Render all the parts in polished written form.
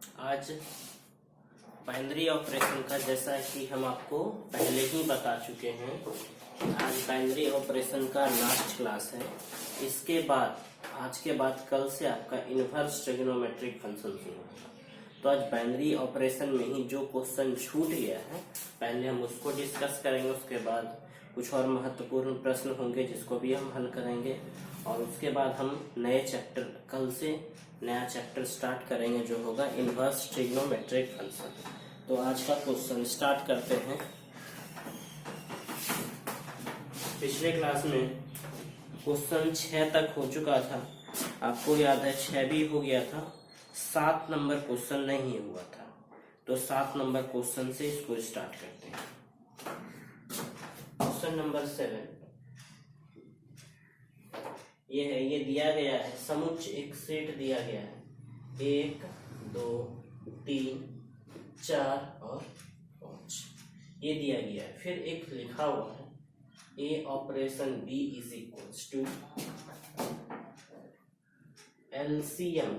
आज binary operation का, जैसा कि हम आपको पहले ही बता चुके हैं, आज बाइनरी ऑपरेशन का लास्ट क्लास है। इसके बाद आज के बाद कल से आपका इनवर्स ट्रिग्नोमेट्रिक फंक्शन शुरू होगा। तो आज बाइनरी ऑपरेशन में ही जो क्वेश्चन छूट गया है पहले हम उसको डिस्कस करेंगे। उसके बाद कुछ और महत्वपूर्ण प्रश्न होंगे जिसको भी हम हल करेंगे, और उसके बाद हम नए चैप्टर, कल से नया चैप्टर स्टार्ट करेंगे जो होगा इनवर्स ट्रिग्नोमेट्रिक फंक्शन। तो आज का क्वेश्चन स्टार्ट करते हैं। पिछले क्लास में क्वेश्चन 6 तक हो चुका था, आपको याद है 6 भी हो गया था, 7 नंबर क्वेश्चन नहीं हुआ था। तो 7 नंबर क्वेश्चन से इसको स्टार्ट करते हैं। क्वेश्चन नंबर 7 ये है, ये दिया गया है समुच्च एक सेट दिया गया है 1 2 3 4 और 5 ये दिया गया है। फिर एक लिखा हुआ है A operation B is equals to LCM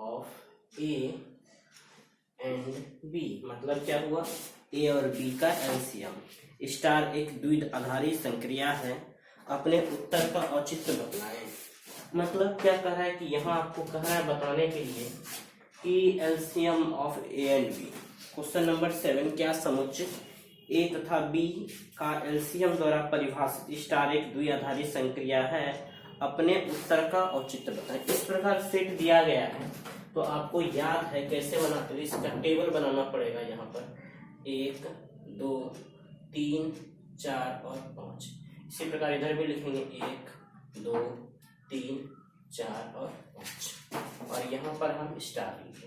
of A and B. मतलब क्या हुआ, ए और बी का एलसीएम स्टार एक द्विआधारी संक्रिया है, अपने उत्तर का औचित्य बताएं। मतलब क्या कह रहा है कि यहाँ आपको कह रहा है बताने के लिए कि LCM of A and B. Question number 7 क्या समुच्चय ए तथा बी का एलसीएम द्वारा परिभाषित स्टार एक द्विआधारी संक्रिया है, अपने उत्तर का औचित्य बताएं। इस प्रकार सेट दिया गया है तो आपको याद है कैसे बनाते हैं, इसका टेबल बनाना पड़ेगा। यहाँ पर 1 2 3 4 और 5। इसी प्रकार इधर भी लिखेंगे 1 2 3 4 और 5, और यहाँ पर हम स्टार लिखेंगे।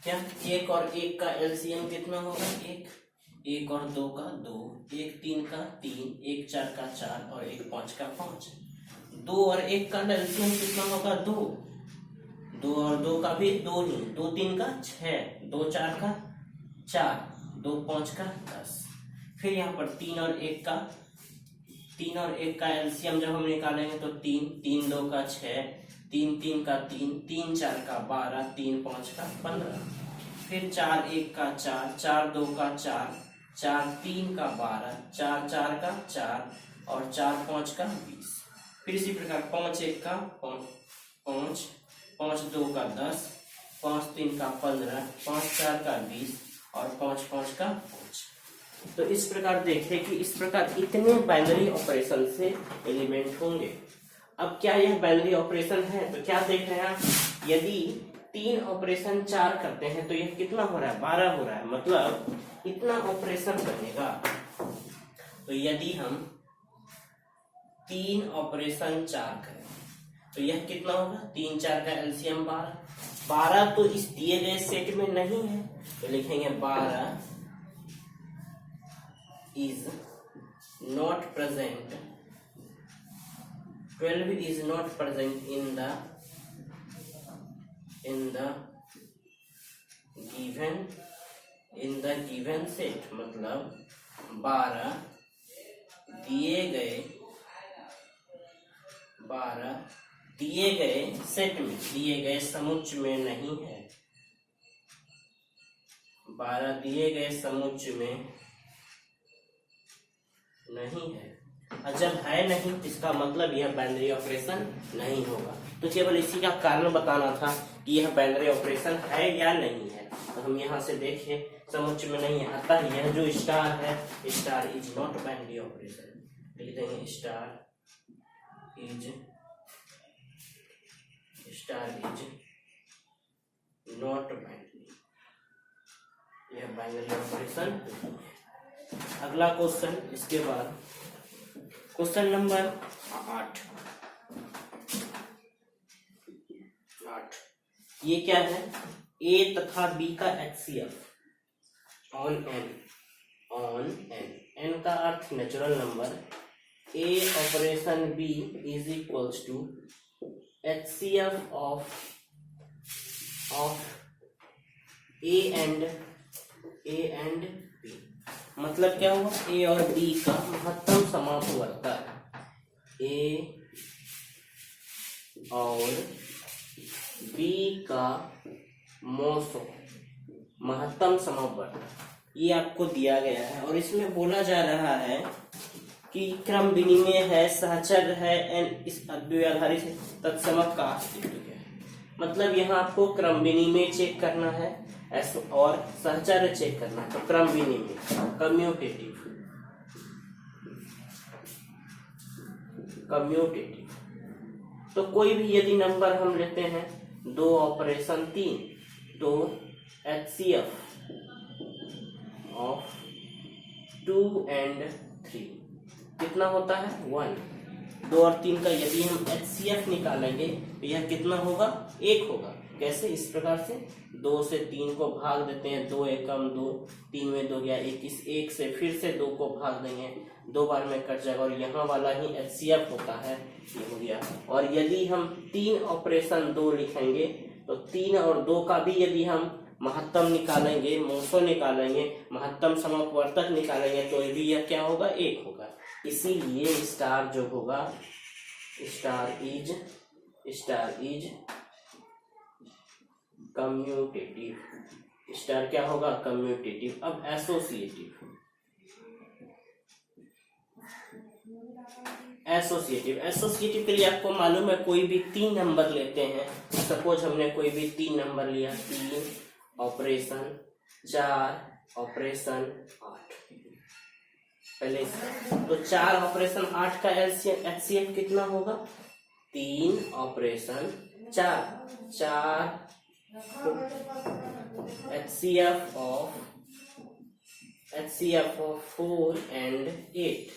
क्या 1 और 1 का एलसीएम कितना होगा 1, 1 और 2 का 2, 1 3 का 3, 1 4 का 4 और 1 5 का 5। 2 और 1 का एलसीएम कितना होगा 2, 2 और 2 का भी 2 ही, 2 3 का 6, 2 4 का 4, 2 5 का 10। फिर यहाँ पर 3 और 1 का एलसीएम जब हम निकालेंगे तो 3, 3 2 का 6, 3 3 का 3, 3 4 का 12, 3 5 का 15। फिर 4 1 का 4, 4 2 का 4, 4 3 का 12, 4 4 का 4 और 4 5 का 20। फिर इसी प्रकार 5 1 का 5, 5 2 का 10, 5 3 का 15, 5 4 का 20 और 5 5 का 5। तो इस प्रकार देखिए कि इस प्रकार इतने बाइनरी ऑपरेशन से एलिमेंट होंगे। अब क्या यह बाइनरी ऑपरेशन है तो क्या देख रहे हैं आप, यदि 3 ऑपरेशन 4 करते हैं तो यह कितना हो रहा है 12 हो रहा है। मतलब इतना ऑपरेशन बनेगा। तो यदि हम 3 ऑपरेशन 4 करें तो यह कितना होगा, 3 4 का एलसीएम 12। 12 तो इस दिए गए सेट में नहीं है तो लिखेंगे 12 is not present, 12 is not present in the given set। मतलब 12 दिए गए सेट में, दिए गए समुच्चय में नहीं है। 12 दिए गए समुच्चय में नहीं है, और जब है नहीं इसका मतलब यह बाइनरी ऑपरेशन नहीं होगा। तो केवल इसी का कारण बताना था कि यह बाइनरी ऑपरेशन है या नहीं है। तो हम यहाँ से देखिए समुच्चय में नहीं है, अतः यह जो स्टार है star is not binary operation. लिख देंगे स्टार इज नॉट बाइनरी, यह बाइनरी ऑपरेशन। अगला क्वेश्चन, इसके बाद क्वेश्चन नंबर 8। ये क्या है, ए तथा बी का HCF ऑन एन का अर्थ natural number, A operation B is equals to HCF of A and B. मतलब क्या हुआ, ए और बी का महत्तम समापवर्तक, ए और बी का मोसो महत्तम समापवर्तक, ये आपको दिया गया है। और इसमें बोला जा रहा है कि क्रम विनिमय है, सहचर है एंड इस द्विआधारी तत्समक का अस्तित्व है। मतलब यहाँ आपको क्रम विनिमय चेक करना है और सहचर्य चेक करना है। तो क्रम विनिमय कम्यूटेटिव, तो कोई भी यदि नंबर हम लेते हैं 2 ऑपरेशन 3, तो HCF ऑफ 2 एंड 3 कितना होता है 1। 2 और 3 का यदि हम HCF निकालेंगे तो यह कितना होगा 1 होगा। कैसे, इस प्रकार से 2 से 3 को भाग देते हैं, 2 एकम 2, 3 में 2 गया 1, इस 1 से फिर से 2 को भाग देंगे, 2 बार में कट जाएगा और यहाँ वाला ही HCF होता है, ये हो गया। और यदि हम 3 ऑपरेशन 2 लिखेंगे तो 3 और 2 का भी यदि हम महत्तम निकालेंगे, मोसो निकालेंगे, महत्तम समापवर्तक निकालेंगे तो ये भी यह क्या होगा 1 होगा। इसीलिए स्टार जो होगा, स्टार इज कम्यूटेटिव, स्टार क्या होगा कम्यूटेटिव। अब एसोसिएटिव के लिए आपको मालूम है, कोई भी 3 नंबर लेते हैं, सपोज हमने कोई भी 3 नंबर लिया, 3 ऑपरेशन 4 ऑपरेशन 8, पहले तो 4 ऑपरेशन 8 का HCF कितना होगा 3 operation 4 HCF of 4 and 8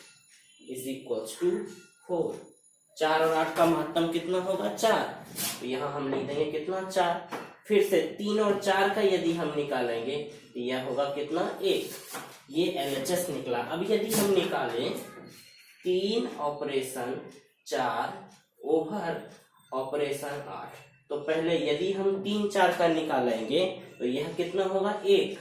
is equals to 4। 4 और 8 का महत्तम कितना होगा 4, तो यहाँ हम लिख देंगे कितना 4। फिर से 3 और 4 का यदि हम निकालेंगे तो यह होगा कितना 1, ये LHS निकला। अब यदि हम निकालें 3 ऑपरेशन 4 ओवर ऑपरेशन 8, तो पहले यदि हम 3 4 का निकालेंगे तो यह कितना होगा 1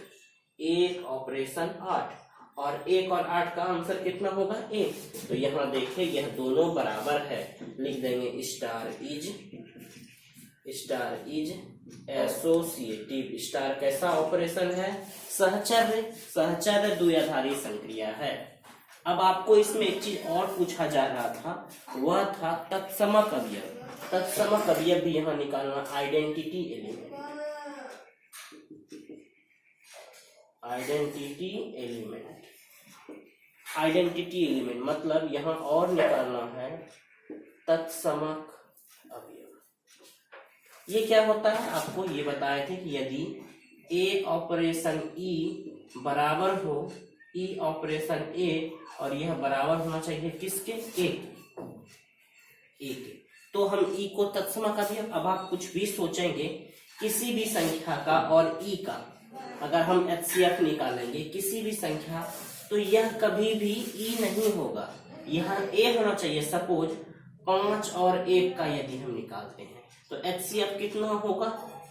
ऑपरेशन 8, और 1 और 8 का आंसर कितना होगा 1। तो यहाँ देखिए यह दोनों बराबर है, लिख देंगे स्टार इज एसोसिएटिव। स्टार कैसा ऑपरेशन है, सहचर्य द्विआधारी संक्रिया है। अब आपको इसमें एक चीज और पूछा जा रहा था, वह था तत्समक अवयव। तत्समक अवयव भी यहाँ निकालना, आइडेंटिटी एलिमेंट मतलब यहाँ और निकालना है तत्समक अवयव। ये क्या होता है, आपको ये बताए थे कि यदि ए ऑपरेशन ई बराबर हो ई ऑपरेशन ए, और यह बराबर होना चाहिए किसके ए के, तो हम ई को तत्समक अवयव। अब आप कुछ भी सोचेंगे, किसी भी संख्या का और ई का अगर हम HCF निकालेंगे किसी भी संख्या, तो यह कभी भी ई नहीं होगा, यहाँ ए होना चाहिए। सपोज 5 और 1 का यदि हम निकालते हैं तो HCF कितना होगा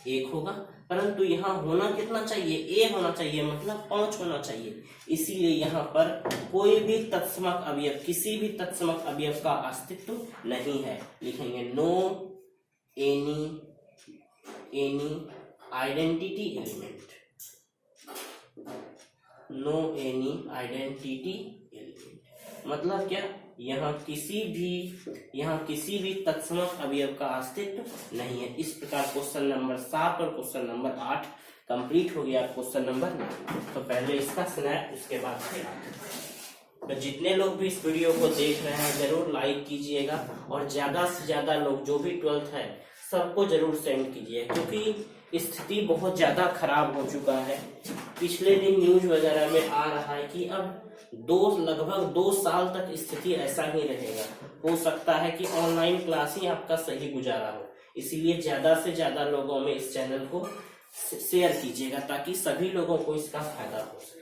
1 होगा, परंतु यहाँ होना कितना चाहिए ए होना चाहिए, मतलब 5 होना चाहिए। इसीलिए यहाँ पर कोई भी तत्समक अवयव, किसी भी तत्समक अवयव का अस्तित्व नहीं है। लिखेंगे no any identity element, no any identity element. मतलब क्या, यहाँ किसी भी तत्समक अवयव का अस्तित्व नहीं है। इस प्रकार क्वेश्चन नंबर 7 और क्वेश्चन नंबर 8 कंप्लीट हो गया। क्वेश्चन नंबर 9, तो पहले इसका स्नैप, उसके बाद तो जितने लोग भी इस वीडियो को देख रहे हैं जरूर लाइक कीजिएगा, और ज्यादा से ज्यादा लोग जो भी 12th है सबको जरूर सेंड कीजिए, क्योंकि स्थिति बहुत ज्यादा खराब हो चुका है। पिछले दिन न्यूज वगैरह में आ रहा है कि अब लगभग 2 साल तक स्थिति ऐसा ही रहेगा। हो सकता है कि ऑनलाइन क्लास ही आपका सही गुजारा हो। इसीलिए ज्यादा से ज्यादा लोगों में इस चैनल को शेयर कीजिएगा ताकि सभी लोगों को इसका फायदा हो सके।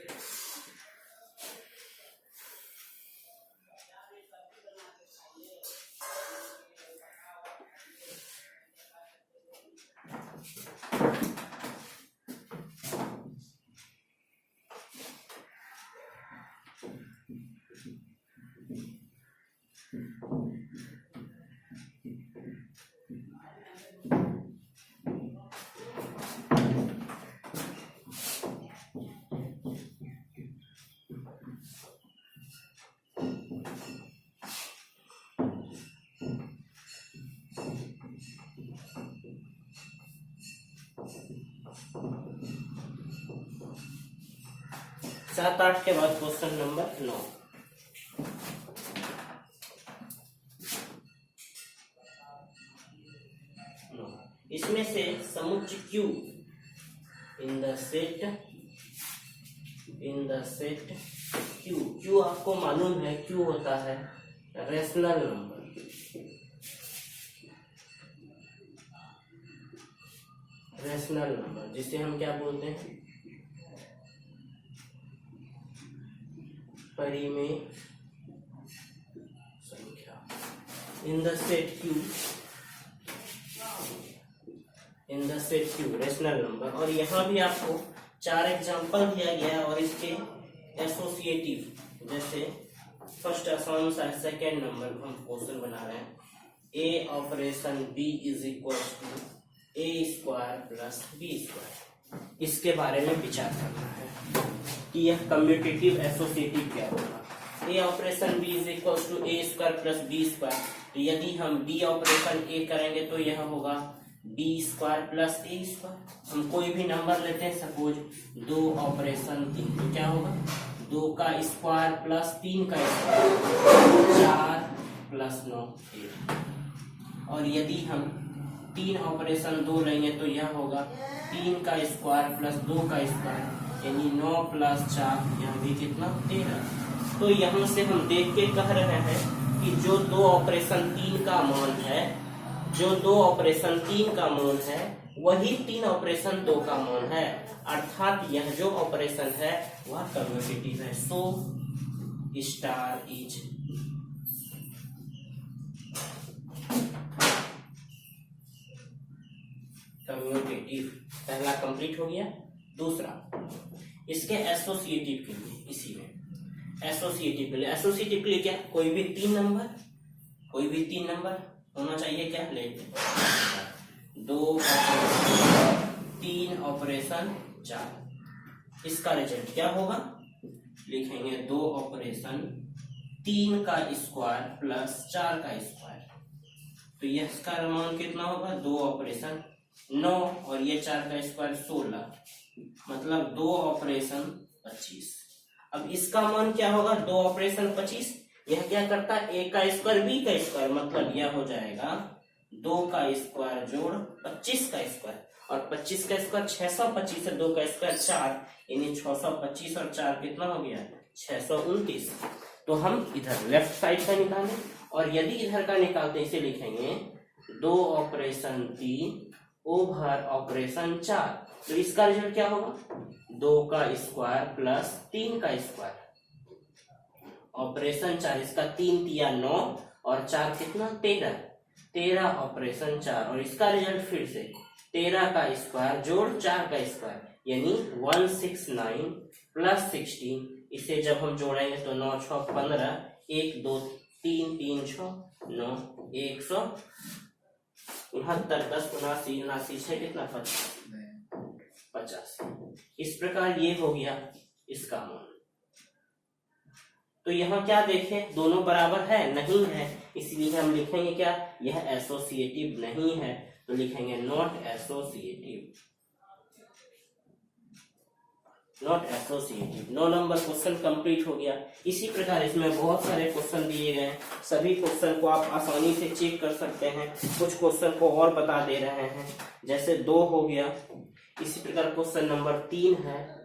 सात आठ के बाद क्वेश्चन नंबर 9। इसमें से समुच्चय Q in the set Q आपको मालूम है Q होता है रेशनल नंबर। रेशनल नंबर जिसे हम क्या बोलते हैं, परिमेय संख्या। In the set Q rational number. और यहाँ भी आपको 4 एग्जांपल दिया गया है और इसके एसोसिएटिव, जैसे फर्स्ट आसान सा सेकेंड नंबर हम क्वेश्चन बना रहे हैं, A operation B is equal to A square plus B square. इसके बारे में विचार करना है कि यह कम्यूटेटिव एसोसिएटिव क्या होगा। A operation B is equal to A square plus B square. तो यदि हम B ऑपरेशन A करेंगे तो यह होगा B square plus A square. हम कोई भी नंबर लेते हैं, सपोज 2 ऑपरेशन 3, तो क्या होगा 2 का स्क्वायर प्लस 3 का स्क्वायर 4 प्लस 9 8। और यदि हम 3 ऑपरेशन 2 लेंगे तो यह होगा 3 का स्क्वायर प्लस 2 का स्क्वायर यानी 9 प्लस 4, यह भी कितना 13। तो यहाँ से हम देख के कह रहे हैं कि जो 2 ऑपरेशन 3 का मान है, जो 2 ऑपरेशन 3 का मान है वही 3 ऑपरेशन 2 का मान है, अर्थात यह जो ऑपरेशन है वह कम्यूटेटिव है। So star is commutative. पहला कंप्लीट हो गया। दूसरा इसके एसोसिएटिव के लिए, इसी में एसोसिएटिव के लिए क्या, कोई भी 3 नंबर होना चाहिए, क्या लेते 2 3 ऑपरेशन 4। इसका रिजल्ट क्या होगा, लिखेंगे 2 ऑपरेशन 3 का स्क्वायर प्लस 4 का स्क्वायर। तो यह इसका मान कितना होगा 2 ऑपरेशन 9 और ये 4 का स्क्वायर 16, मतलब 2 ऑपरेशन 25। अब इसका मान क्या होगा 2 ऑपरेशन 25। यह क्या करता है A का स्क्वायर B का स्क्वायर, मतलब यह हो जाएगा 2 का स्क्वायर जोड़ 25 का स्क्वायर, और 25 का स्क्वायर 625 है, 2 का स्क्वायर 4 यानी 625 और 4 कितना हो गया 629। तो हम इधर लेफ्ट साइड का निकालें, और यदि इधर का निकालते इसे लिखेंगे 2 ऑपरेशन 3 ओवर ऑपरेशन 4। तो इसका रिजल्ट क्या होगा 2 का स्क्वायर प्लस 3 का स्क्वायर ऑपरेशन 4। इसका 3 तिया 9 और 4 कितना 13 ऑपरेशन 4, और इसका रिजल्ट फिर से 13 का स्क्वायर जोड़ 4 का स्क्वायर यानी 169 प्लस 16। इसे जब हम जोड़ेंगे तो 9 6 15, 1 2 3 3 6 9 169 10 79 79 6 कितना 50। इस प्रकार ये हो गया इसका मान। तो यहाँ क्या देखें, दोनों बराबर है नहीं है, इसलिए हम लिखेंगे क्या, यह एसोसिएटिव नहीं है, तो लिखेंगे not associative. 9 number question complete हो गया। इसी प्रकार इसमें बहुत सारे क्वेश्चन दिए गए हैं, सभी क्वेश्चन को आप आसानी से चेक कर सकते हैं। कुछ क्वेश्चन को और बता दे रहे हैं, जैसे 2 हो गया। इसी प्रकार क्वेश्चन नंबर 3 है,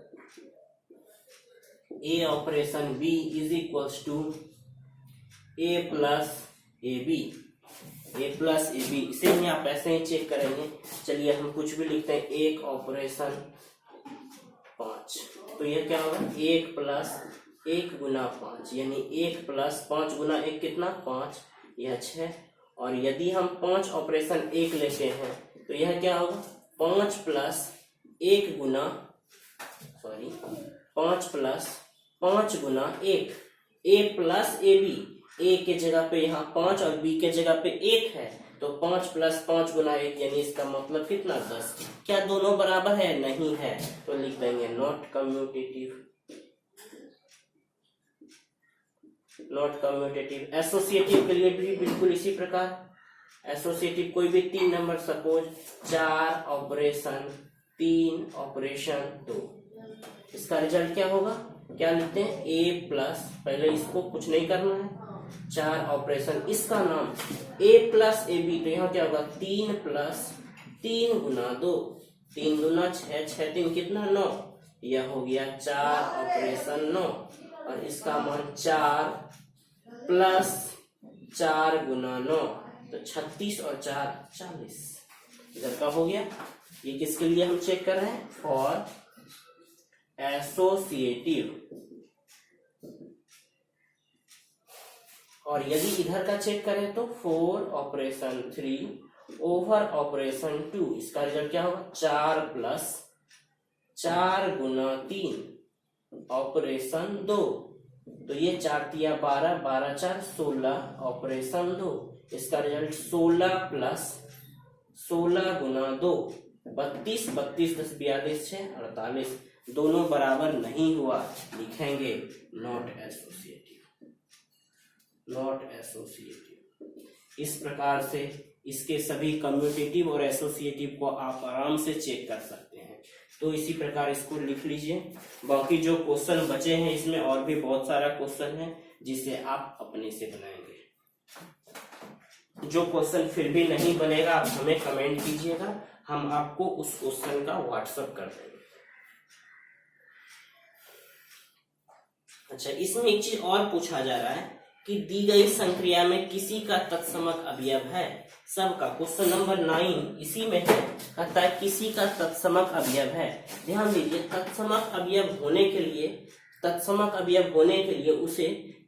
A operation B is equals to A plus AB। A plus A B, इसे ही आप ऐसे ही चेक करेंगे। चलिए हम कुछ भी लिखते हैं, 1 ऑपरेशन 5, तो ये क्या होगा 1 प्लस 1 गुना 5, यानी 1 प्लस 5 गुना 1 कितना 5, यह 6। और यदि हम 5 ऑपरेशन 1 लेते हैं तो यह क्या होगा 5 प्लस 1 गुना 5 प्लस 5 गुना 1, A plus A B, A के जगह पे यहाँ 5 और बी के जगह पे 1 है, तो 5 प्लस 5 गुना 1 यानी इसका मतलब कितना 10। क्या दोनों बराबर है? नहीं है, तो लिख देंगे not commutative. Not commutative. Associative के लिए भी बिल्कुल इसी प्रकार। एसोसिएटिव कोई भी 3 नंबर, सपोज 4 ऑपरेशन 3 ऑपरेशन 2, इसका रिजल्ट क्या होगा? क्या लिखते हैं ए प्लस, पहले इसको कुछ नहीं करना है, 4 ऑपरेशन, इसका नाम ए प्लस ए बी, तो यहाँ क्या होगा 3 प्लस 3 गुना 2, 3 गुना 6, 6 3 कितना 9, यह हो गया 4 ऑपरेशन 9, और इसका मान 4 प्लस 4 गुना 9, तो 36 और 4 40, इधर का हो गया। ये किसके लिए हम चेक कर रहे हैं? For associative. और यदि इधर का चेक करें तो 4 ऑपरेशन 3 ओवर ऑपरेशन 2, इसका रिजल्ट क्या होगा 4 प्लस 4 गुना 3 ऑपरेशन 2, तो ये 4 तिया 12, 12 4 16 ऑपरेशन 2, इसका रिजल्ट 16 प्लस 16 गुना 2 32, 32 10 42 6 48, दोनों बराबर नहीं हुआ, लिखेंगे नॉट एसोसिएटिव। Not associative. इस प्रकार से इसके सभी कम्यूटेटिव और एसोसिएटिव को आप आराम से चेक कर सकते हैं। तो इसी प्रकार इसको लिख लीजिए। बाकी जो क्वेश्चन बचे हैं इसमें और भी बहुत सारा क्वेश्चन है जिसे आप अपने से बनाएंगे। जो क्वेश्चन फिर भी नहीं बनेगा आप हमें कमेंट कीजिएगा, हम आपको उस क्वेश्चन का व्हाट्सएप कर देंगे। अच्छा, इसमें एक चीज और पूछा जा रहा है कि दी गई संक्रिया में किसी का तत्समक अवयव है सबका। क्वेश्चन नंबर 9 इसी में है, कहता है किसी का तत्समक अवयव है। ध्यान दीजिए, तत्समक अवयव होने के लिए उसे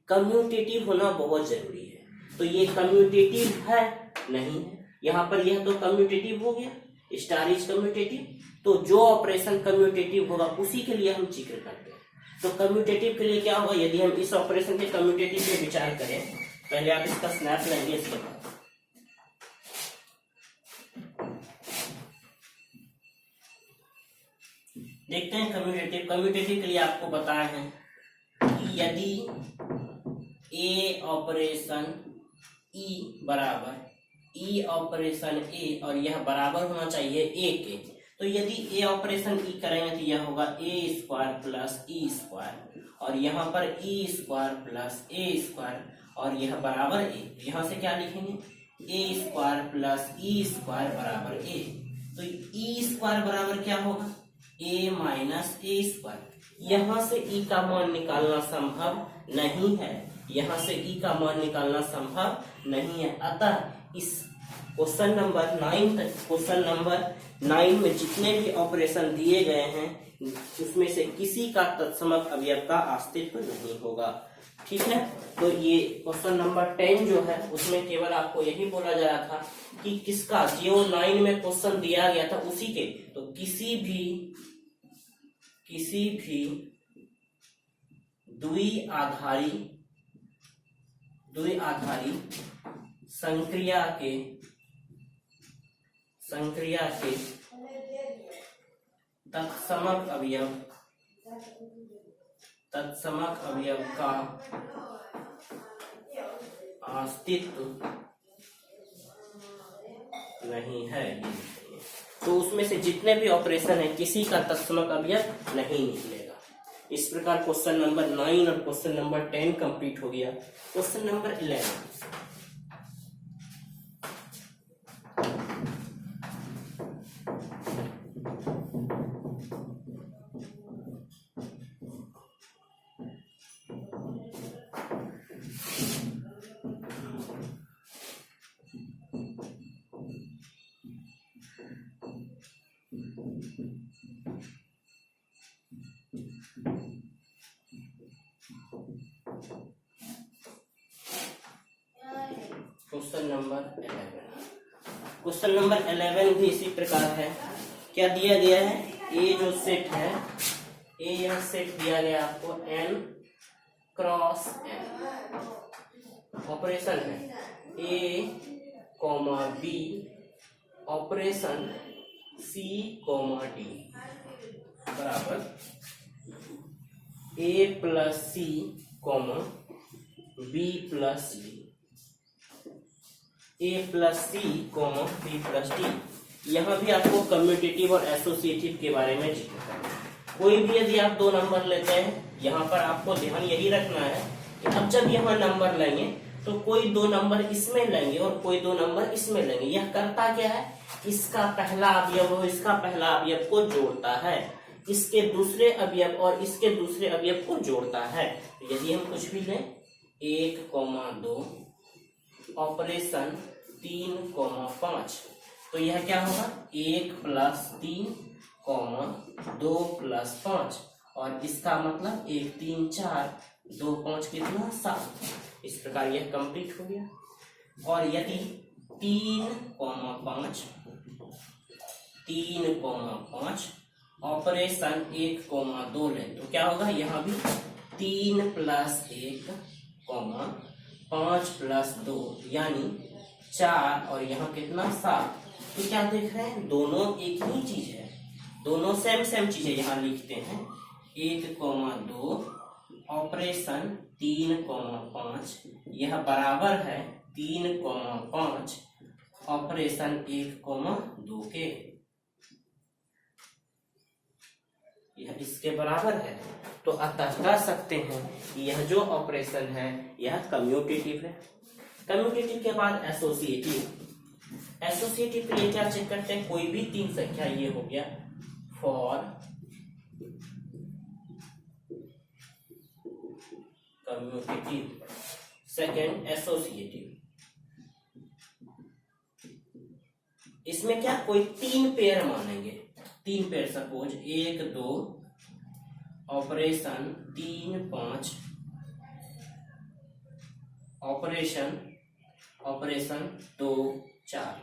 कम्यूटेटिव होना बहुत जरूरी है। तो ये कम्यूटेटिव है? नहीं है। यहाँ पर यह तो कम्यूटेटिव हो गया, स्टार इज कम्यूटेटिव, तो जो ऑपरेशन कम्यूटेटिव होगा उसी के लिए हम जिक्र करते हैं। तो कम्यूटेटिव के लिए क्या होगा? यदि हम इस ऑपरेशन के कम्यूटेटिव पे विचार करें, पहले आप इसका स्नैप लेंगे, इसके बाद देखते हैं कम्यूटेटिव। कम्यूटेटिव के लिए आपको बताया है कि यदि ए ऑपरेशन ई बराबर ई ऑपरेशन ए, और यह बराबर होना चाहिए ए के, तो यदि ए ऑपरेशन ई करेंगे तो यह होगा ए स्क्वायर प्लस ई स्क्वायर, और यहाँ पर ई स्क्वायर प्लस ए स्क्वायर, और यह बराबर ए, यहाँ से क्या लिखेंगे ए स्क्वायर प्लस ई स्क्वायर बराबर ए। तो ई स्क्वायर बराबर क्या होगा ए माइनस ए स्क्वायर। यहाँ से ई का मान निकालना संभव नहीं है, यहाँ से ई का मान निकालना संभव नहीं है। अतः इस क्वेश्चन नंबर 9 में जितने भी ऑपरेशन दिए गए हैं उसमें से किसी का तत्समक अवयव का अस्तित्व नहीं होगा। ठीक है, तो ये क्वेश्चन नंबर 10 जो है उसमें केवल आपको यही बोला जा रहा था कि किसका, जो 9 में क्वेश्चन दिया गया था उसी के, तो किसी भी द्विआधारी संक्रिया के तत्समक अवयव का अस्तित्व नहीं है। तो उसमें से जितने भी ऑपरेशन है किसी का तत्समक अवयव नहीं निकलेगा। इस प्रकार क्वेश्चन नंबर 9 और क्वेश्चन नंबर 10 कंप्लीट हो गया। Question number 11, question number 11। Question number 11 भी इसी प्रकार है। क्या दिया गया है? ए जो सेट है, ए यह सेट दिया गया आपको n क्रॉस n। ऑपरेशन है ए comma B operation C comma D बराबर ए plus C comma B plus D. ए plus C comma B plus D. यहाँ भी आपको कम्यूटेटिव और एसोसिएटिव के बारे में जिक्र करना है। कोई भी यदि आप दो नंबर लेते हैं, यहाँ पर आपको ध्यान यही रखना है कि अब जब यहाँ नंबर लेंगे तो कोई दो नंबर इसमें लेंगे और कोई दो नंबर इसमें लेंगे। यह करता क्या है? इसका पहला अवयव और इसका पहला अवयव को जोड़ता है, इसके दूसरे अवयव और इसके दूसरे अवयव को जोड़ता है। यदि हम कुछ भी लें 1,2 ऑपरेशन 3,5 तो यह क्या होगा? 1 + 3, 2 + 5 और इसका मतलब 1 3 4 2 5 कितना 7। इस प्रकार यह कंप्लीट हो गया। और यदि 3,5 ऑपरेशन 1,2 लें तो क्या होगा? यहाँ भी 3 + 1, 5 + 2 यानी 4 और यहाँ कितना 7। तो क्या देख रहे हैं? दोनों एक ही चीज है, दोनों सेम चीज है। यहाँ लिखते हैं 1,2 ऑपरेशन 3,5 यह बराबर है 3,5 ऑपरेशन 1,2 के। यह इसके बराबर है। तो अतः कह सकते हैं कि यह जो ऑपरेशन है यह कम्यूटेटिव है। कम्यूटेटिव के बाद एसोसिएटिव। एसोसिएटिव के लिए क्या चेक करते हैं? कोई भी 3 संख्या, ये हो गया फॉर कम्यूटेटिव। Second associative. इसमें क्या कोई 3 पेयर मानेंगे, 3 पेयर। Suppose 1 2 operation 3 5 operation 2 4।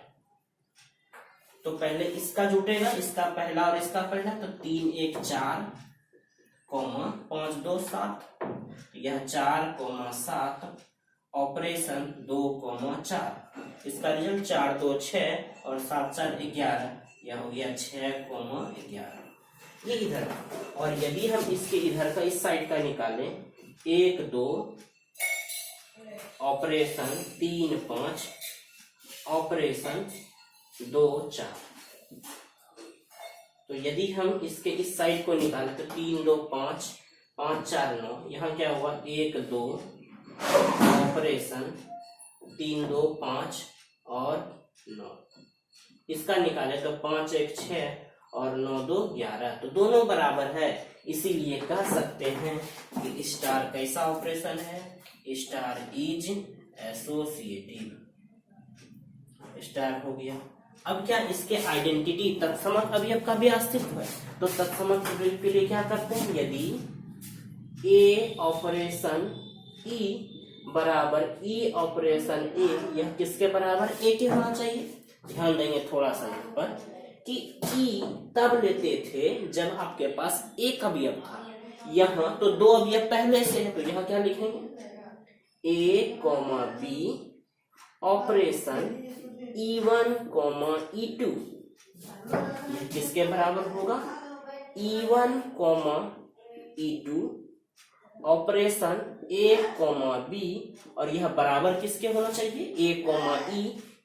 तो पहले इसका जुटेगा, इसका पहला और इसका पहला, तो 3 1 4 5 2 7। यह 4 7 ऑपरेशन 2 4। इसका रिजल्ट 4 2 6 और 7 4 11। यह हो गया 6 11। ये इधर। और यदि हम इसके इधर का इस साइड का निकालें 1 2 ऑपरेशन 3 5 ऑपरेशन 2 4। तो यदि हम इसके इस साइड को निकालें तो 3 2 5 5 4 9। यहाँ क्या हुआ? 1 2 ऑपरेशन 3 2 5 और 9। इसका निकाले तो 5 1 6 और 9 2 11। तो दोनों बराबर है, इसीलिए कह सकते हैं कि स्टार कैसा ऑपरेशन है? Star is associative. स्टार हो गया। अब क्या इसके आइडेंटिटी तत्समक अवयव का भी अस्तित्व है। तो तत्समक अवयव के लिए क्या करते हैं? यदि ए ऑपरेशन ई बराबर ई ऑपरेशन ए, यह किसके बराबर? ए के होना चाहिए। ध्यान देंगे थोड़ा सा यहाँ पर कि ई तब लेते थे जब आपके पास एक अवयव था। यहाँ तो 2 अवयव पहले से है, तो यहाँ क्या लिखेंगे? ए comma B operation E1 E2 ये किसके बराबर होगा? E1 E2 operation A B और यह बराबर किसके होना चाहिए? A E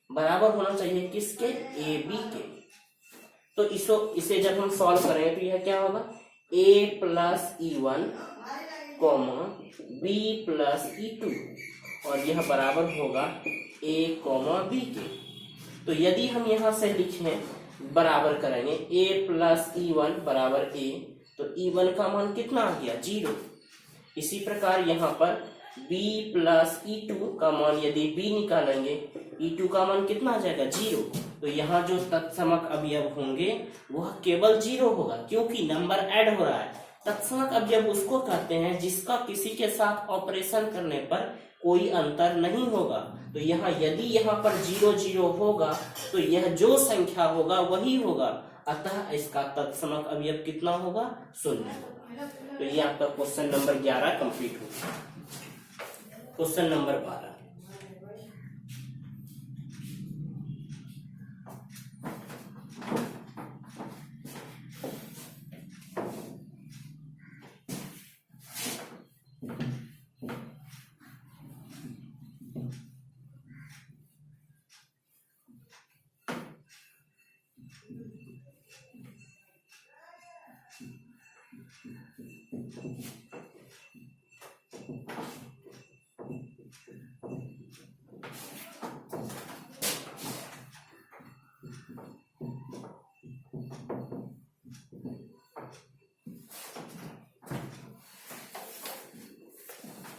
बराबर होना चाहिए किसके? AB के। तो इसे जब हम सॉल्व करेंगे तो यह क्या होगा? A + E1 B + E2 और यह बराबर होगा A B के। तो यदि हम यहाँ से लिखें बराबर करेंगे A + E1 बराबर A, तो E1 का मान कितना आ गया? 0। इसी प्रकार यहाँ पर B + E2 का मान यदि B निकालेंगे, E2 का मान कितना आ जाएगा? 0। तो यहाँ जो तत्समक अवयव होंगे वह केवल 0 होगा, क्योंकि नंबर ऐड हो रहा है। तत्समक अवयव उसको कहते हैं जिसका किसी के साथ ऑपरेशन करने पर कोई अंतर नहीं होगा। तो यहाँ यदि यहाँ पर 0 0 होगा तो यह जो संख्या होगा वही होगा, अतः इसका तत्समक अवयव कितना होगा? 0 होगा। तो ये आपका क्वेश्चन नंबर 11 कंप्लीट होगा। क्वेश्चन नंबर 12,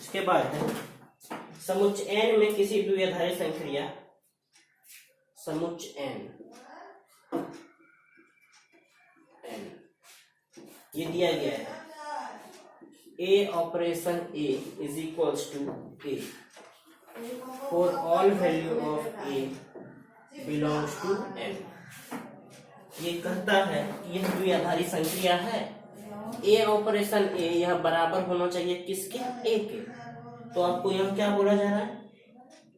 इसके बाद है समुच्च n में किसी द्विआधारी संक्रिया, समुच्च n ये दिया गया है a operation a is equals to a for all value of a belongs to n। ये कहता है कि यह द्विआधारी संक्रिया है, a ऑपरेशन a यह बराबर होना चाहिए किसके? a के। तो आपको यह क्या बोला जा रहा है?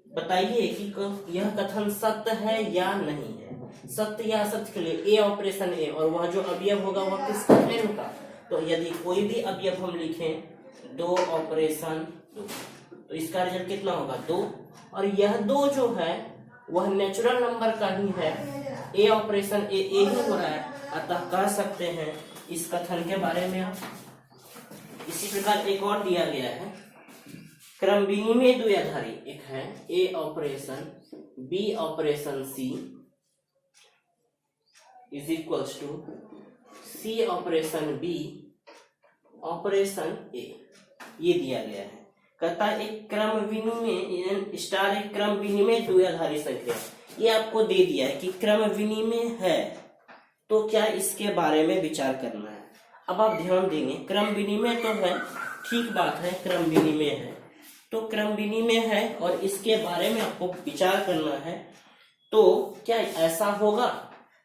बताइए कि यह कथन सत्य है या नहीं है। सत्य या असत्य के लिए a ऑपरेशन a और वह जो अवयव होगा वह किसका? n का। तो यदि कोई भी अवयव हम लिखें 2 ऑपरेशन 2 तो इसका रिजल्ट कितना होगा? 2। और यह 2 जो है वह नेचुरल नंबर का ही है, a ऑपरेशन a ही हो रहा है, अतः कह सकते हैं इस कथन के बारे में। इसी प्रकार एक और दिया गया है क्रम विनिमय द्विआधारी, एक है a operation b operation c is equals to c operation b operation a, ये दिया गया है। कहता है एक क्रम विनिमय स्टार एक क्रम विनिमय द्विआधारी संख्या, ये आपको दे दिया है कि क्रम विनिमय है, तो क्या इसके बारे में विचार करना है। अब आप ध्यान देंगे क्रम विनिमय तो है, ठीक बात है, क्रम विनिमय है तो क्रम विनिमय है और इसके बारे में आपको विचार करना है। तो क्या ऐसा होगा?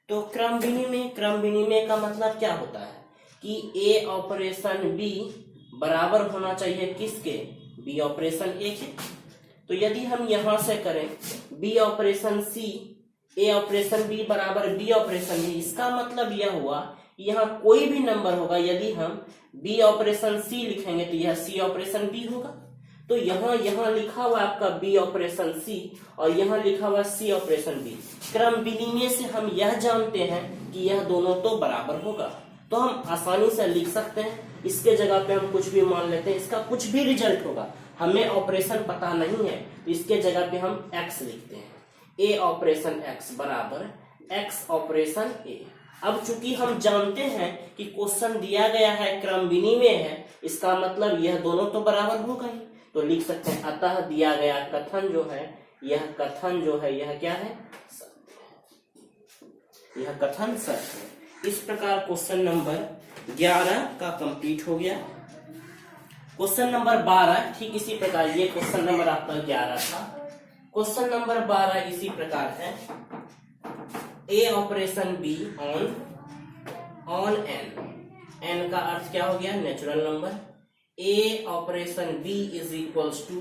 तो क्रम विनिमय का मतलब क्या होता है कि a ऑपरेशन b बराबर होना चाहिए किसके? b ऑपरेशन a के। तो यदि हम यहां से करें b operation c a operation b बराबर b ऑपरेशन b, इसका मतलब यह हुआ यहाँ कोई भी नंबर होगा यदि हम b ऑपरेशन c लिखेंगे तो यह c ऑपरेशन b होगा। तो यहाँ लिखा हुआ आपका b ऑपरेशन c और यहाँ लिखा हुआ c ऑपरेशन b। क्रम विनिमय से हम यह जानते हैं कि यह दोनों तो बराबर होगा, तो हम आसानी से लिख सकते हैं। इसके जगह पे हम कुछ भी मान लेते हैं, इसका कुछ भी रिजल्ट होगा, हमें ऑपरेशन पता नहीं है तो इसके जगह पे हम x लिखते हैं। a ऑपरेशन x बराबर x ऑपरेशन a। अब चूंकि हम जानते हैं कि क्वेश्चन दिया गया है क्रम विनिमय है, इसका मतलब यह दोनों तो बराबर होगा ही, तो लिख सकते हैं अतः दिया गया कथन जो है यह क्या है? सत्य है। यह कथन सत्य है। इस प्रकार क्वेश्चन नंबर 11 का कंप्लीट हो गया। क्वेश्चन नंबर 12 ठीक इसी प्रकार, ये क्वेश्चन नंबर आपका 11 था। क्वेश्चन नंबर 12 इसी प्रकार है a operation b on n का अर्थ क्या हो गया? Natural number. a operation b is equals to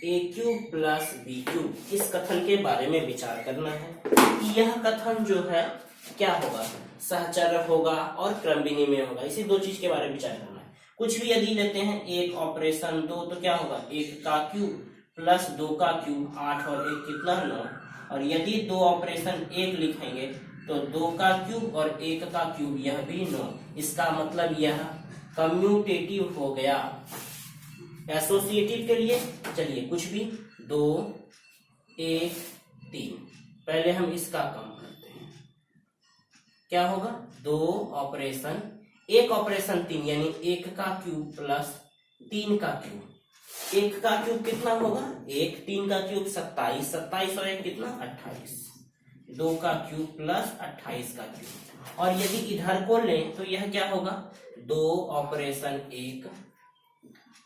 a cube plus b cube, इस कथन के बारे में विचार करना है कि यह कथन जो है क्या होगा? सहचर्य होगा और क्रम विनिमय होगा, इसी दो चीज के बारे में विचार करना है। कुछ भी यदि लेते हैं 1 ऑपरेशन 2 तो क्या होगा? 1 का क्यूब प्लस 2 का क्यूब 8 और 1 कितना? 9। और यदि 2 ऑपरेशन 1 लिखेंगे तो 2 का क्यूब और 1 का क्यूब यह भी 9, इसका मतलब यह कम्यूटेटिव हो गया। एसोसिएटिव के लिए चलिए कुछ भी 2 1 3, पहले हम इसका काम करते हैं। क्या होगा? 2 ऑपरेशन 1 ऑपरेशन 3 यानी 1 का क्यूब प्लस 3 का क्यूब। 1 का क्यूब कितना होगा? 1, 3 का क्यूब 27, 27 और 1 कितना? 28। 2 का क्यूब प्लस 28 का क्यूब। और यदि इधर को लें तो यह क्या होगा, 2 ऑपरेशन 1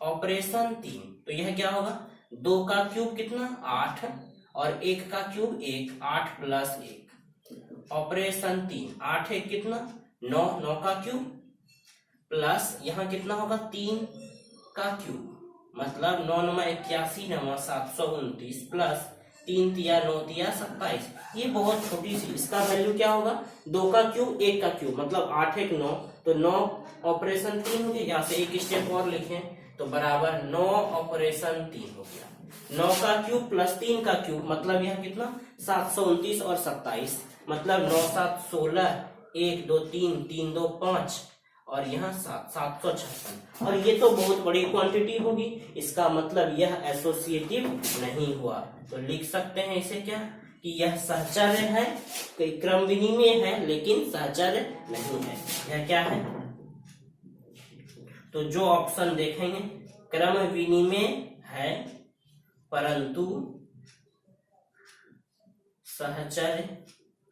ऑपरेशन 3, तो यह क्या होगा, 2 का क्यूब कितना 8 और 1 का क्यूब 1, 8 प्लस 1 ऑपरेशन 3, 8 1 कितना 9, 9 का क्यूब प्लस यहाँ कितना होगा 3 का क्यूब, मतलब 9 9 81 9 729 प्लस 3 तिया 9 तिया 27। ये बहुत छोटी सी, इसका वैल्यू क्या होगा, 2 का क्यूब 1 का क्यूब, मतलब 8 1 9, तो 9 ऑपरेशन 3 हो गया। यहाँ से एक स्टेप और लिखें तो बराबर 9 ऑपरेशन 3 हो गया। 9 का क्यूब प्लस 3 का क्यूब, मतलब यह कितना 729 और 27, मतलब 9 7 16, 1 2 3 3 2 5 और यहाँ 756। और ये तो बहुत बड़ी क्वांटिटी होगी, इसका मतलब यह एसोसिएटिव नहीं हुआ, तो लिख सकते हैं इसे क्या, कि यह सहचर्य है, क्रम विनिमय है लेकिन सहचर्य नहीं है। यह क्या है, तो जो ऑप्शन देखेंगे क्रम विनिमय है परंतु सहचर्य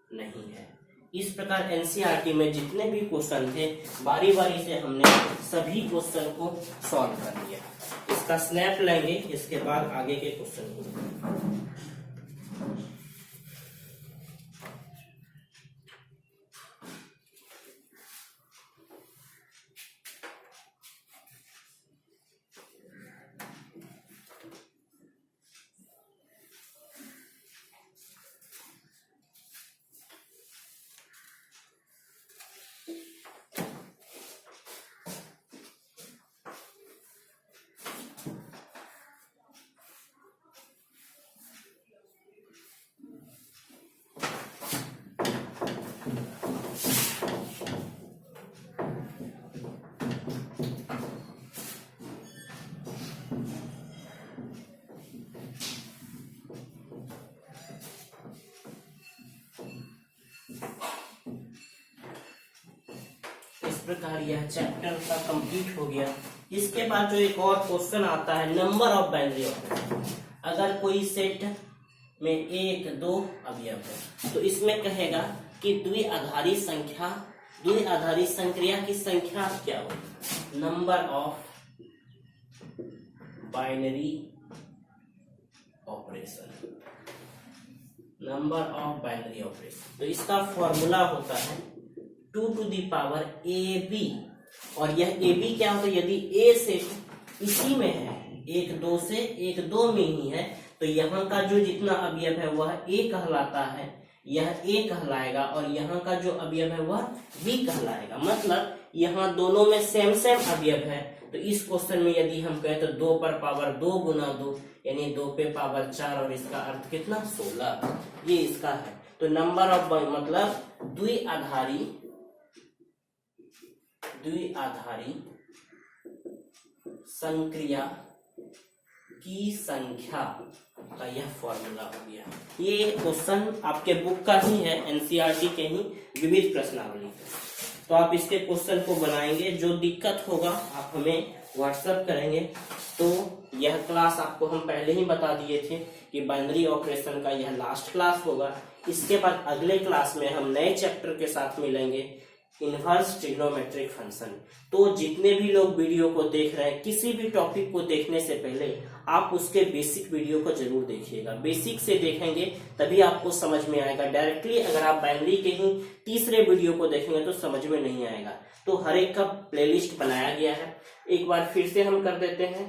नहीं है। इस प्रकार एनसीईआरटी में जितने भी क्वेश्चन थे बारी बारी से हमने सभी क्वेश्चन को सॉल्व कर लिया। इसका स्नैप लेंगे, इसके बाद आगे के क्वेश्चन को। प्रकार यह चैप्टर का कंप्लीट हो गया। इसके बाद जो एक और क्वेश्चन आता है नंबर ऑफ बाइनरी ऑपरेशन। अगर कोई सेट में 1 2 अवयव है तो इसमें कहेगा कि द्विआधारी संक्रिया की संख्या क्या होगी, number of binary operation, number of binary operation. तो इसका फॉर्मूला होता है 2 to the power AB, और यह AB क्या होता है, यदि A सेट इसी में है 1 2 से 1 2 में ही है तो यहाँ का जो जितना अवयव है वह A कहलाता है, यह A कहलाएगा, और यहाँ का जो अवयव है वह B कहलाएगा। मतलब यहाँ दोनों में सेम सेम अवयव है। तो इस क्वेश्चन में यदि हम कहें तो 2 पर पावर 2 गुना 2 यानी 2 पे पावर 4, और इसका अर्थ कितना 16, ये इसका है। तो नंबर ऑफ मतलब द्विआधारी संक्रिया की संख्या का यह फॉर्मूला हो गया। ये क्वेश्चन आपके बुक का ही है, एनसीईआरटी के ही विविध प्रश्नावली। तो आप इसके क्वेश्चन को बनाएंगे, जो दिक्कत होगा आप हमें व्हाट्सएप करेंगे। तो यह क्लास आपको हम पहले ही बता दिए थे कि बाइनरी ऑपरेशन का यह लास्ट क्लास होगा। इसके बाद अगले क्लास में हम नए चैप्टर के साथ मिलेंगे, इनवर्स ट्रिग्नोमेट्रिक फंक्शन। तो जितने भी लोग वीडियो को देख रहे हैं, किसी भी टॉपिक को देखने से पहले आप उसके बेसिक वीडियो को जरूर देखिएगा। बेसिक से देखेंगे तभी आपको समझ में आएगा। डायरेक्टली अगर आप बाइनरी के ही तीसरे वीडियो को देखेंगे तो समझ में नहीं आएगा। तो हर एक का प्लेलिस्ट बनाया गया है, एक बार फिर से हम कर देते हैं।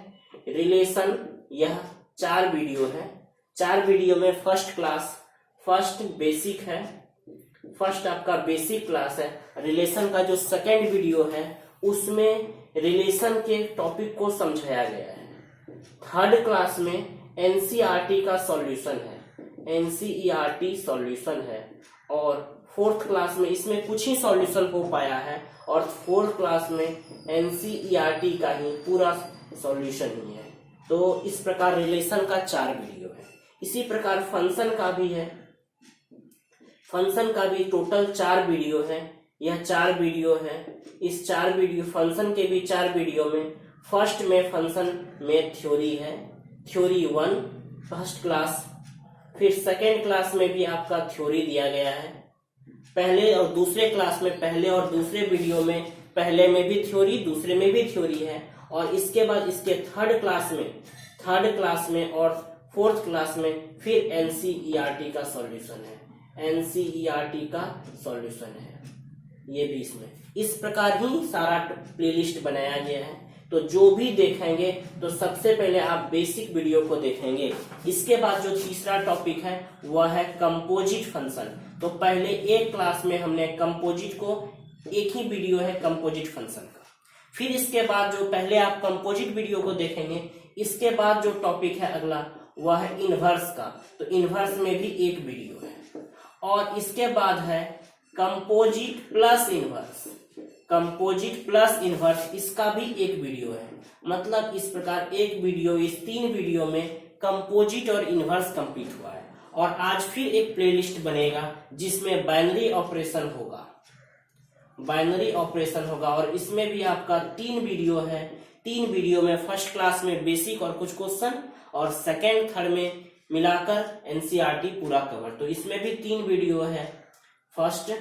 रिलेशन, यह 4 वीडियो है। 4 वीडियो में फर्स्ट बेसिक है, फर्स्ट आपका बेसिक क्लास है। रिलेशन का जो सेकेंड वीडियो है उसमें रिलेशन के टॉपिक को समझाया गया है। थर्ड क्लास में एनसीईआरटी का सॉल्यूशन है, एनसीईआरटी सॉल्यूशन है। और फोर्थ क्लास में इसमें कुछ ही सॉल्यूशन हो पाया है, और फोर्थ क्लास में एनसीईआरटी का ही पूरा सॉल्यूशन ही है। तो इस प्रकार रिलेशन का 4 वीडियो है। इसी प्रकार फंक्शन का भी है, फंक्शन का भी टोटल 4 वीडियो है। यह 4 वीडियो है। इस 4 वीडियो फंक्शन के भी 4 वीडियो में फर्स्ट में फंक्शन में थ्योरी है, थ्योरी 1 फर्स्ट क्लास। फिर सेकेंड क्लास में भी आपका थ्योरी दिया गया है। पहले और दूसरे क्लास में, पहले और दूसरे वीडियो में, पहले में भी थ्योरी, दूसरे में भी थ्योरी है। और इसके बाद इसके थर्ड क्लास में और फोर्थ क्लास में फिर एनसीईआरटी का सॉल्यूशन है, एनसीईआरटी का सॉल्यूशन है ये भी इसमें। इस प्रकार ही सारा प्लेलिस्ट बनाया गया है। तो जो भी देखेंगे तो सबसे पहले आप बेसिक वीडियो को देखेंगे। इसके बाद जो तीसरा टॉपिक है वह है कंपोजिट फंक्शन। तो पहले एक क्लास में हमने कंपोजिट को, एक ही वीडियो है कंपोजिट फंक्शन का। फिर इसके बाद जो पहले आप कंपोजिट वीडियो को देखेंगे, इसके बाद जो टॉपिक है अगला वह है इनवर्स का। तो इनवर्स में भी एक वीडियो है। और इसके बाद है composite plus inverse, composite plus inverse, इसका भी एक वीडियो है। मतलब इस प्रकार एक वीडियो, इस 3 वीडियो में कंपोजिट और इनवर्स कंप्लीट हुआ है। और आज फिर एक प्लेलिस्ट बनेगा जिसमें बाइनरी ऑपरेशन होगा, बाइनरी ऑपरेशन होगा। और इसमें भी आपका 3 वीडियो है। 3 वीडियो में फर्स्ट क्लास में बेसिक और कुछ क्वेश्चन, और सेकेंड थर्ड में मिलाकर एनसीईआरटी पूरा कवर। तो इसमें भी 3 वीडियो है, फर्स्ट,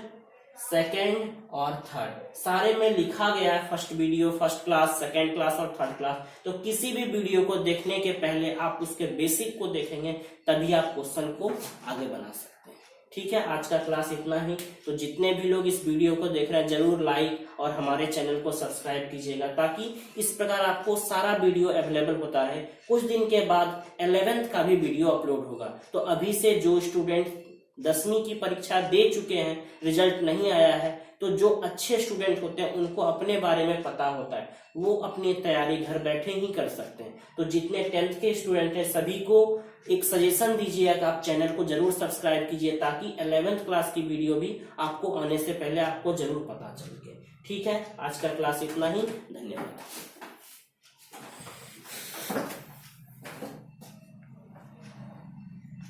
सेकेंड और थर्ड। सारे में लिखा गया है first video, first class, second class और थर्ड क्लास। तो किसी भी वीडियो को देखने के पहले आप उसके बेसिक को देखेंगे, तभी आप क्वेश्चन को आगे बना सकते हैं। ठीक है, आज का क्लास इतना ही। तो जितने भी लोग इस वीडियो को देख रहे हैं जरूर लाइक और हमारे चैनल को सब्सक्राइब कीजिएगा, ताकि इस प्रकार आपको सारा वीडियो अवेलेबल होता रहे। कुछ दिन के बाद 11th का भी वीडियो अपलोड होगा। तो अभी से जो स्टूडेंट 10वीं की परीक्षा दे चुके हैं, रिजल्ट नहीं आया है, तो जो अच्छे स्टूडेंट होते हैं उनको अपने बारे में पता होता है, वो अपनी तैयारी घर बैठे ही कर सकते हैं। तो जितने 10th के स्टूडेंट हैं सभी को एक सजेशन दीजिए कि आप चैनल को जरूर सब्सक्राइब कीजिए, ताकि 11th क्लास की वीडियो भी आपको आने से पहले आपको जरूर पता चल के। ठीक है, आज का क्लास इतना ही। धन्यवाद।